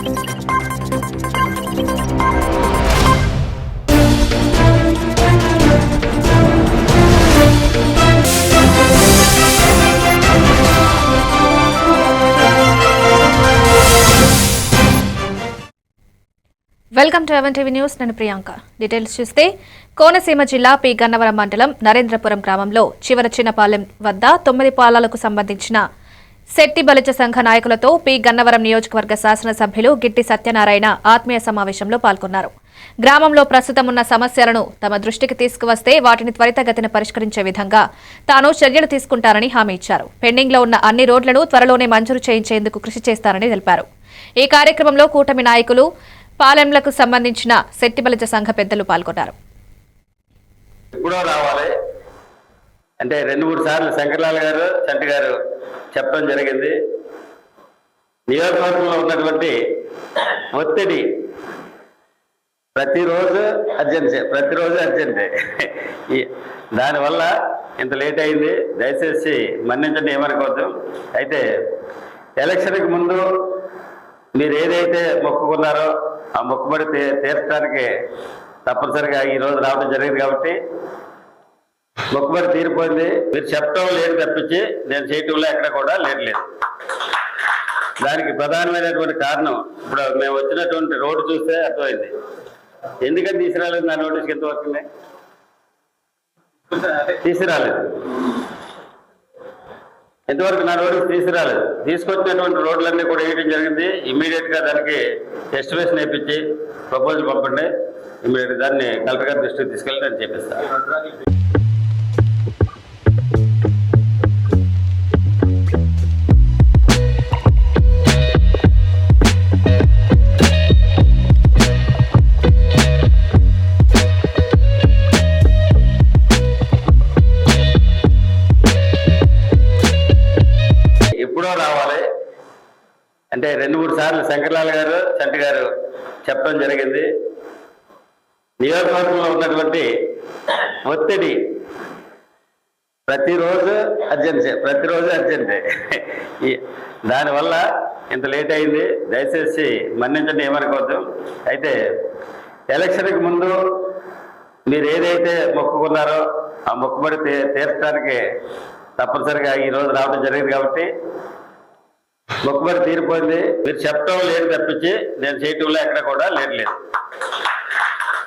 Welcome to even TV news. నేను Priyanka. Details చూస్తే కోనసీమ జిల్లా పి గన్నవరం మండలం నరేంద్రపురం గ్రామంలో చిన్నపాలెం వద్ద 9 పాలాలకు సంబంధించిన శెట్టి బలిజ సంఘ నాయకులతో పి గన్నవరం నియోజకవర్గ శాసనసభ్యులు గిట్టి సత్యనారాయణ ఆత్మీయ సమావేశంలో పాల్గొన్నారు. గ్రామంలో ప్రస్తుతం ఉన్న సమస్యలను తమ దృష్టికి తీసుకువస్తే వాటిని త్వరితగతిన పరిష్కరించే విధంగా తాను చర్యలు తీసుకుంటారని హామీ ఇచ్చారు. పెండింగ్ లో ఉన్న అన్ని రోడ్లను త్వరలోనే మంజూరు చేయించేందుకు కృషి చేస్తారని తెలిపారు. ఈ కార్యక్రమంలో కూటమి నాయకులు, పాలెంలకు సంబంధించిన శెట్టి బలిజ సంఘ పెద్దలు పాల్గొన్నారు. ఎప్పుడో రావాలి అంటే 2-3 సార్లు శంకర్లాల్ గారు, చంటి గారు చెప్పడం జరిగింది. నియోజకవర్గంలో ఉన్నటువంటి ఒత్తిడి ప్రతిరోజు అర్జెంటే దానివల్ల ఇంత లేట్ అయింది. దయచేసి మన్నించండి, ఏమనుకోవద్దు. అయితే ఎలక్షన్కి ముందు మీరు ఏదైతే మొక్కుకున్నారో ఆ మొక్కుబడి తీర్చడానికి తప్పనిసరిగా ఈరోజు రావడం జరిగింది. కాబట్టి మొక్కుబడి తీరిపోయింది. మీరు చెప్పడం లేదు తప్పించి నేను చేయటంలో ఎక్కడ కూడా లేదు. దానికి ప్రధానమైనటువంటి కారణం ఇప్పుడు మేము వచ్చినటువంటి రోడ్డు చూస్తే అర్థమైంది. ఎందుకని తీసుకురాలేదు నా నోటీస్కి ఎంతవరకు తీసుకురాలేదు. ఎంతవరకు నా నోటీస్ తీసుకురాలేదు. తీసుకొచ్చినటువంటి రోడ్లన్నీ కూడా వేయడం జరిగింది. ఇమ్మీడియట్గా దానికి ఎస్టిమేషన్ వేయించి ప్రపోజల్ పంపండి. ఇమ్మీడియట్గా దాన్ని కలెక్టర్ గారి దృష్టికి తీసుకెళ్ళి నేను చెప్పిస్తాను. రావాలి అంటే 2-3 సార్లు శంకర్లాల్ గారు, చంటి గారు చెప్పడం జరిగింది. నియోజకవర్గంలో ఉన్నటువంటి ఒత్తిడి ప్రతిరోజు అర్జెంటే దానివల్ల ఇంత లేట్ అయింది. దయచేసి మన్నించండి, ఏమనుకోవద్దు. అయితే ఎలక్షన్కి ముందు మీరు ఏదైతే మొక్కుకున్నారో ఆ మొక్కుబడి తీర్చడానికి తప్పనిసరిగా ఈరోజు రావడం జరిగింది. కాబట్టి మొక్కుబడి తీరిపోయింది. మీరు చెప్పడం లేదు తప్పించి నేను చేయటంలో ఎక్కడ కూడా లేదు.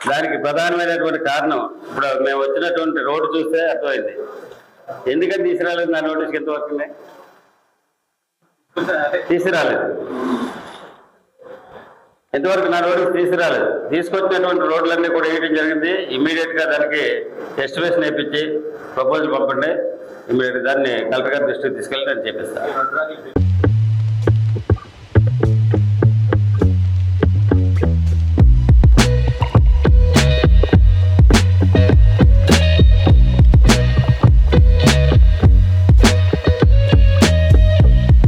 దానికి ప్రధానమైనటువంటి కారణం ఇప్పుడు మేము వచ్చినటువంటి రోడ్డు చూస్తే అర్థమైంది. ఎందుకని తీసుకురాలేదు నా నోటీస్కి ఎంతవరకు తీసుకురాలేదు. ఎంతవరకు నా నోటీస్ తీసుకురాలేదు. తీసుకొచ్చినటువంటి రోడ్లన్నీ కూడా వేయడం జరిగింది. ఇమ్మీడియట్గా దానికి ఎస్టిమేషన్ వేయించి ప్రపోజల్ పంపండి. ఇమ్మీడియట్గా దాన్ని కలెక్టర్ గారి దృష్టికి తీసుకెళ్ళి నేను చెప్పిస్తాను.